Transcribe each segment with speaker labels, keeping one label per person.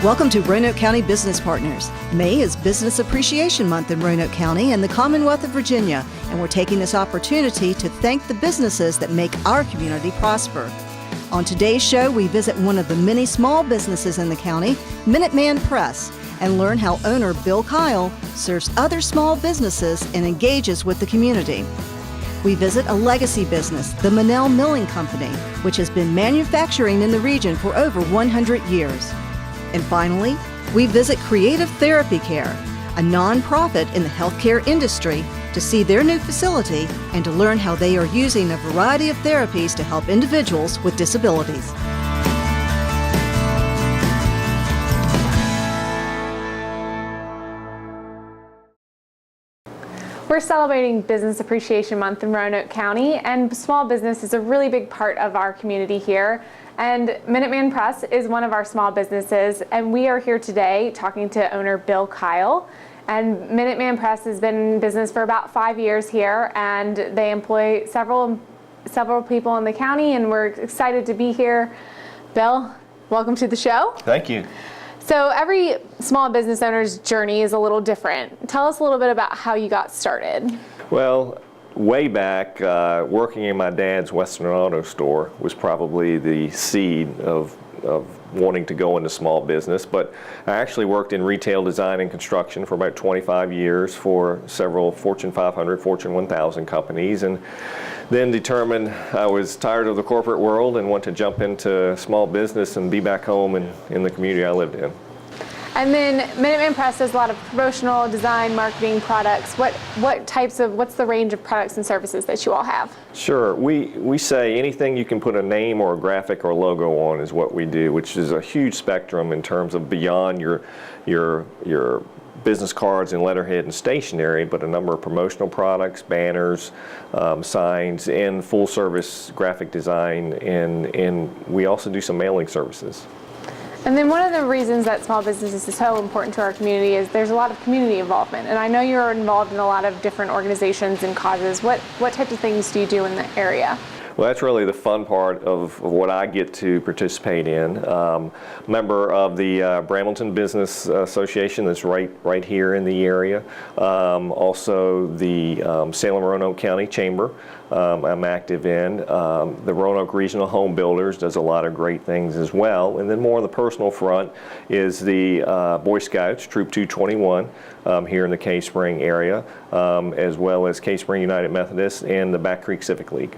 Speaker 1: Welcome to Roanoke County Business Partners. May is Business Appreciation Month in Roanoke County and the Commonwealth of Virginia, and we're taking this opportunity to thank the businesses that make our community prosper. On today's show, we visit one of the many small businesses in the county, Minuteman Press, and learn how owner Bill Kyle serves other small businesses and engages with the community. We visit a legacy business, the Mennel Milling Company, which has been manufacturing in the region for over 100 years. And finally, we visit Creative Therapy Care, a nonprofit in the healthcare industry, to see their new facility and to learn how they are using a variety of therapies to help individuals with disabilities.
Speaker 2: We're celebrating Business Appreciation Month in Roanoke County, and small business is a really big part of our community here. And Minuteman Press is one of our small businesses, and we are here today talking to owner Bill Kyle. And Minuteman Press has been in business for about 5 years here, and they employ several people in the county, and we're excited to be here. Bill, welcome to the show.
Speaker 3: Thank you.
Speaker 2: So every small business owner's journey is a little different. Tell us a little bit about how you got started.
Speaker 3: Well, way back, working in my dad's Western Auto store was probably the seed of wanting to go into small business. But I actually worked in retail design and construction for about 25 years for several Fortune 500, Fortune 1000 companies, and then determined I was tired of the corporate world and want to jump into small business and be back home in the community I lived in.
Speaker 2: And then Minuteman Press does a lot of promotional design, marketing products. What's the range of products and services that you all have?
Speaker 3: Sure. We say anything you can put a name or a graphic or logo on is what we do, which is a huge spectrum in terms of beyond your business cards and letterhead and stationery, but a number of promotional products, banners, signs, and full service graphic design, and we also do some mailing services.
Speaker 2: And then one of the reasons that small business is so important to our community is there's a lot of community involvement. And I know you're involved in a lot of different organizations and causes. What types of things do you do in the area?
Speaker 3: Well, that's really the fun part of what I get to participate in. Member of the Brambleton Business Association that's right here in the area. Also the Salem-Roanoke County Chamber I'm active in. The Roanoke Regional Home Builders does a lot of great things as well. And then more on the personal front is the Boy Scouts, Troop 221, here in the Cave Spring area, as well as Cave Spring United Methodist and the Back Creek Civic League.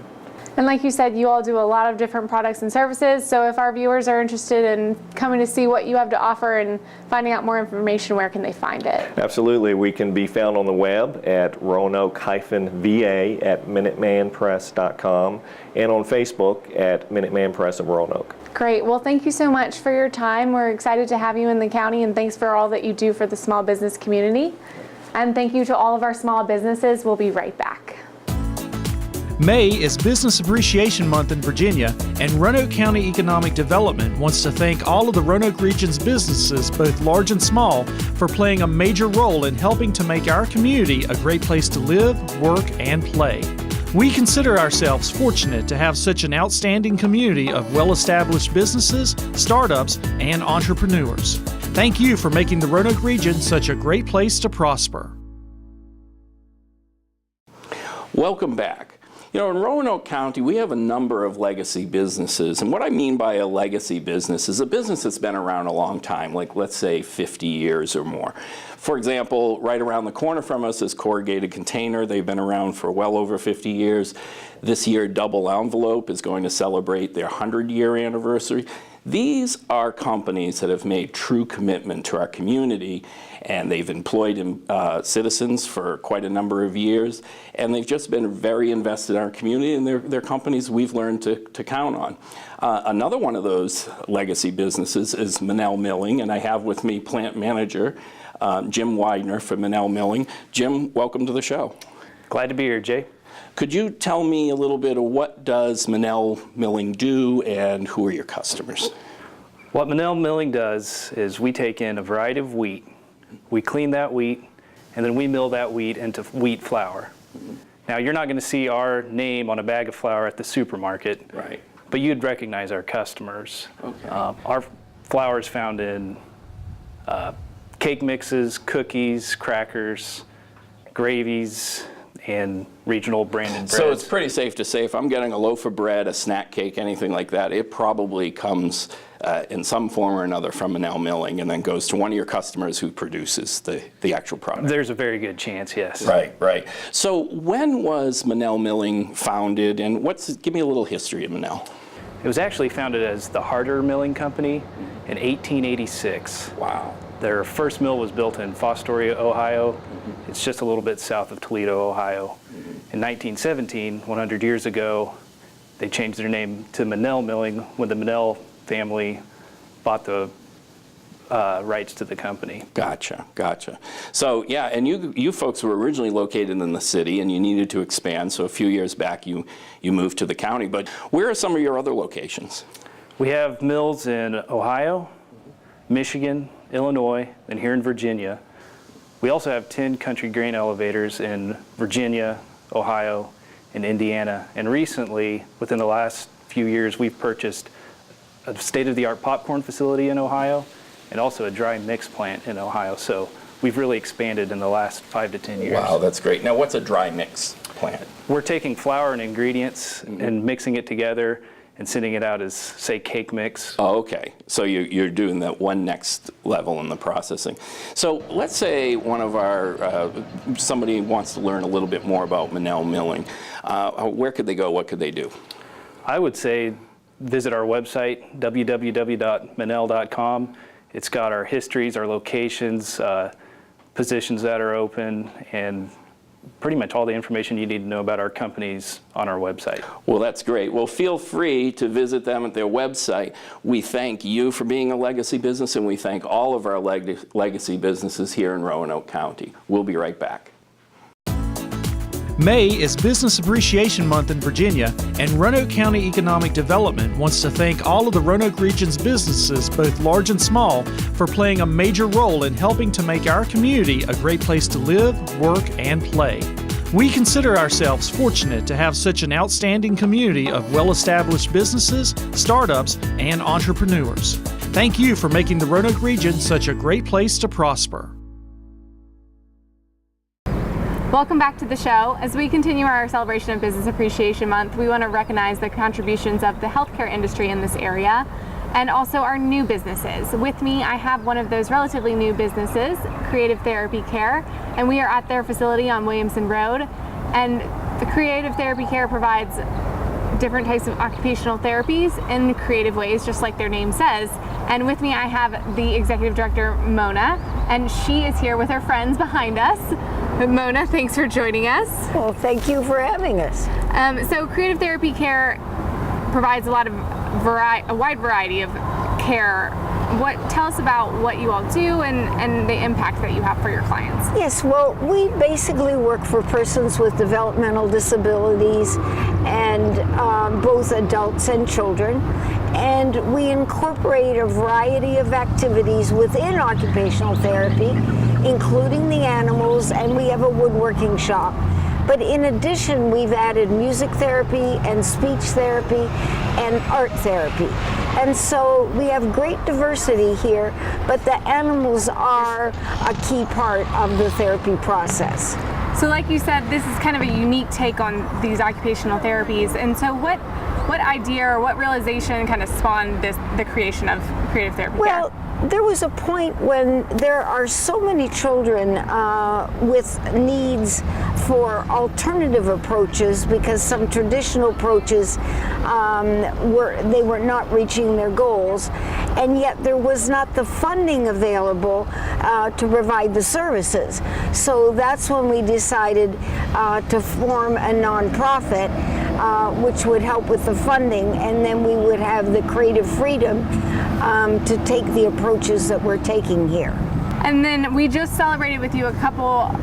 Speaker 2: And like you said, you all do a lot of different products and services. So if our viewers are interested in coming to see what you have to offer and finding out more information, where can they find it?
Speaker 3: Absolutely. We can be found on the web at Roanoke-VA at MinutemanPress.com and on Facebook at Minuteman Press of Roanoke.
Speaker 2: Great. Well, thank you so much for your time. We're excited to have you in the county, and thanks for all that you do for the small business community. And thank you to all of our small businesses. We'll be right back.
Speaker 4: May is Business Appreciation Month in Virginia, and Roanoke County Economic Development wants to thank all of the Roanoke region's businesses, both large and small, for playing a major role in helping to make our community a great place to live, work, and play. We consider ourselves fortunate to have such an outstanding community of well-established businesses, startups, and entrepreneurs. Thank you for making the Roanoke region such a great place to prosper.
Speaker 5: Welcome back. You know, in Roanoke County, we have a number of legacy businesses. And what I mean by a legacy business is a business that's been around a long time, like let's say 50 years or more. For example, right around the corner from us is Corrugated Container. They've been around for well over 50 years. This year, Double Envelope is going to celebrate their 100-year anniversary. These are companies that have made true commitment to our community, and they've employed citizens for quite a number of years, and they've just been very invested in our community, and they're companies we've learned to count on. Another one of those legacy businesses is Mennel Milling, and I have with me plant manager Jim Widener from Mennel Milling. Jim, welcome to the show.
Speaker 6: Glad to be here, Jay.
Speaker 5: Could you tell me a little bit of what does Mennel Milling do and who are your customers?
Speaker 6: What Mennel Milling does is we take in a variety of wheat, we clean that wheat, and then we mill that wheat into wheat flour. Now, you're not going to see our name on a bag of flour at the supermarket,
Speaker 5: Right.
Speaker 6: but you'd recognize our customers.
Speaker 5: Okay.
Speaker 6: Our flour is found in cake mixes, cookies, crackers, gravies, and regional branded breads.
Speaker 5: So it's pretty safe to say if I'm getting a loaf of bread, a snack cake, anything like that, it probably comes in some form or another from Mennel Milling and then goes to one of your customers who produces the actual product.
Speaker 6: There's a very good chance, yes.
Speaker 5: Right, right. So when was Mennel Milling founded, and give me a little history of Mennel.
Speaker 6: It was actually founded as the Harder Milling Company in 1886.
Speaker 5: Wow.
Speaker 6: Their first mill was built in Fostoria, Ohio. It's just a little bit south of Toledo, Ohio. In 1917, 100 years ago, they changed their name to Mennel Milling when the Mennel family bought the rights to the company.
Speaker 5: Gotcha, gotcha. So yeah, and you folks were originally located in the city and you needed to expand, so a few years back you moved to the county. But where are some of your other locations?
Speaker 6: We have mills in Ohio, Michigan, Illinois, and here in Virginia. We also have 10 country grain elevators in Virginia, Ohio, and Indiana. And recently, within the last few years, we've purchased a state-of-the-art popcorn facility in Ohio and also a dry mix plant in Ohio. So we've really expanded in the last 5 to 10 years.
Speaker 5: Wow, that's great. Now, what's a dry mix plant?
Speaker 6: We're taking flour and ingredients and mixing it together and sending it out as, say, cake mix.
Speaker 5: Oh, okay. So you're doing that one next level in the processing. So let's say one of our, somebody wants to learn a little bit more about Mennel Milling. Where could they go? What could they do?
Speaker 6: I would say visit our website, www.mennel.com. It's got our histories, our locations, positions that are open, and pretty much all the information you need to know about our companies on our website.
Speaker 5: Well, that's great. Well, feel free to visit them at their website. We thank you for being a legacy business, and we thank all of our legacy businesses here in Roanoke County. We'll be right back.
Speaker 4: May is Business Appreciation Month in Virginia, and Roanoke County Economic Development wants to thank all of the Roanoke region's businesses, both large and small, for playing a major role in helping to make our community a great place to live, work, and play. We consider ourselves fortunate to have such an outstanding community of well-established businesses, startups, and entrepreneurs. Thank you for making the Roanoke region such a great place to prosper.
Speaker 2: Welcome back to the show. As we continue our celebration of Business Appreciation Month, we want to recognize the contributions of the healthcare industry in this area and also our new businesses. With me, I have one of those relatively new businesses, Creative Therapy Care, and we are at their facility on Williamson Road. And the Creative Therapy Care provides different types of occupational therapies in creative ways, just like their name says. And with me, I have the Executive Director, Mona, and she is here with her friends behind us. Mona, thanks for joining us.
Speaker 7: Well, thank you for having us.
Speaker 2: So Creative Therapy Care provides a wide variety of care. Tell us about what you all do and the impact that you have for your clients.
Speaker 7: Yes, well, we basically work for persons with developmental disabilities and both adults and children. And we incorporate a variety of activities within occupational therapy, including the animals, and we have a woodworking shop. But in addition, we've added music therapy and speech therapy and art therapy. And so we have great diversity here, but the animals are a key part of the therapy process.
Speaker 2: So like you said, this is kind of a unique take on these occupational therapies. And so what idea or what realization kind of spawned the creation of Creative Therapy Care?
Speaker 7: Well, there was a point when there are so many children with needs for alternative approaches because some traditional approaches they were not reaching their goals, and yet there was not the funding available to provide the services. So that's when we decided to form a nonprofit which would help with the funding, and then we would have the creative freedom to take the approaches that we're taking here.
Speaker 2: And then we just celebrated with you a couple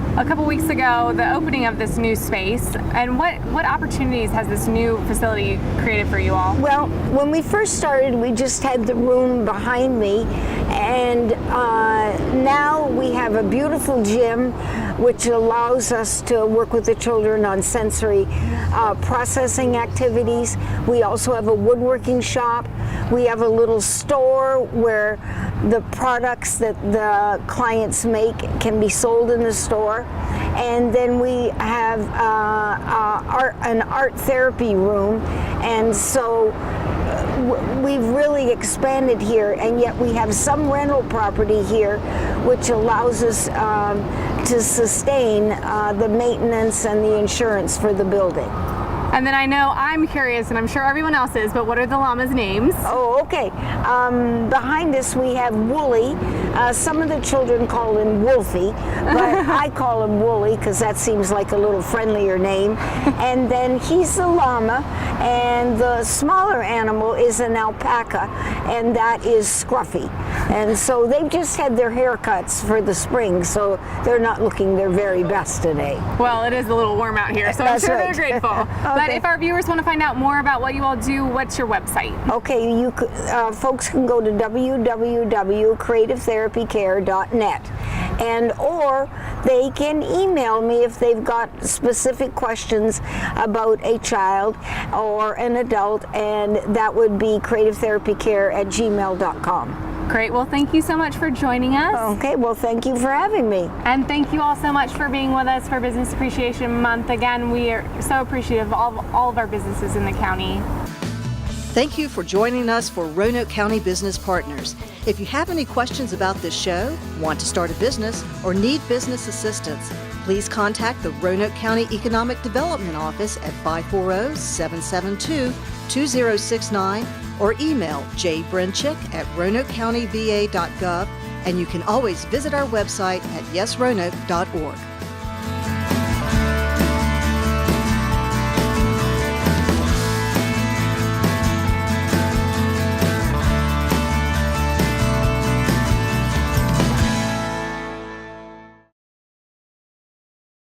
Speaker 2: weeks ago the opening of this new space. And what opportunities has this new facility created for you all?
Speaker 7: Well, when we first started, we just had the room behind me, and now we have a beautiful gym which allows us to work with the children on sensory processing activities. We also have a woodworking shop. We have a little store where the products that the clients make can be sold in the store. And then we have an art therapy room. And so we've really expanded here, and yet we have some rental property here, which allows us to sustain the maintenance and the insurance for the building.
Speaker 2: And then I know I'm curious, and I'm sure everyone else is, but what are the llamas' names?
Speaker 7: Oh, okay. Behind us we have Wooly. Some of the children call him Wolfie, but I call him Wooly because that seems like a little friendlier name. And then he's the llama, and the smaller animal is an alpaca, and that is Scruffy. And so they've just had their haircuts for the spring, so they're not looking their very best today.
Speaker 2: Well, it is a little warm out here, so I'm sure they're grateful. But if our viewers want to find out more about what you all do, what's your website?
Speaker 7: Okay, you folks can go to www.creativetherapycare.net, and or they can email me if they've got specific questions about a child or an adult, and that would be creativetherapycare@gmail.com.
Speaker 2: Great. Well, thank you so much for joining us.
Speaker 7: Okay, well, thank you for having me.
Speaker 2: And thank you all so much for being with us for Business Appreciation Month. Again, we are so appreciative of all of our businesses in the county.
Speaker 1: Thank you for joining us for Roanoke County Business Partners. If you have any questions about this show, want to start a business, or need business assistance, please contact the Roanoke County Economic Development Office at 540-772-2069 or email jbrenchick@roanokecountyva.gov, and you can always visit our website at yesroanoke.org.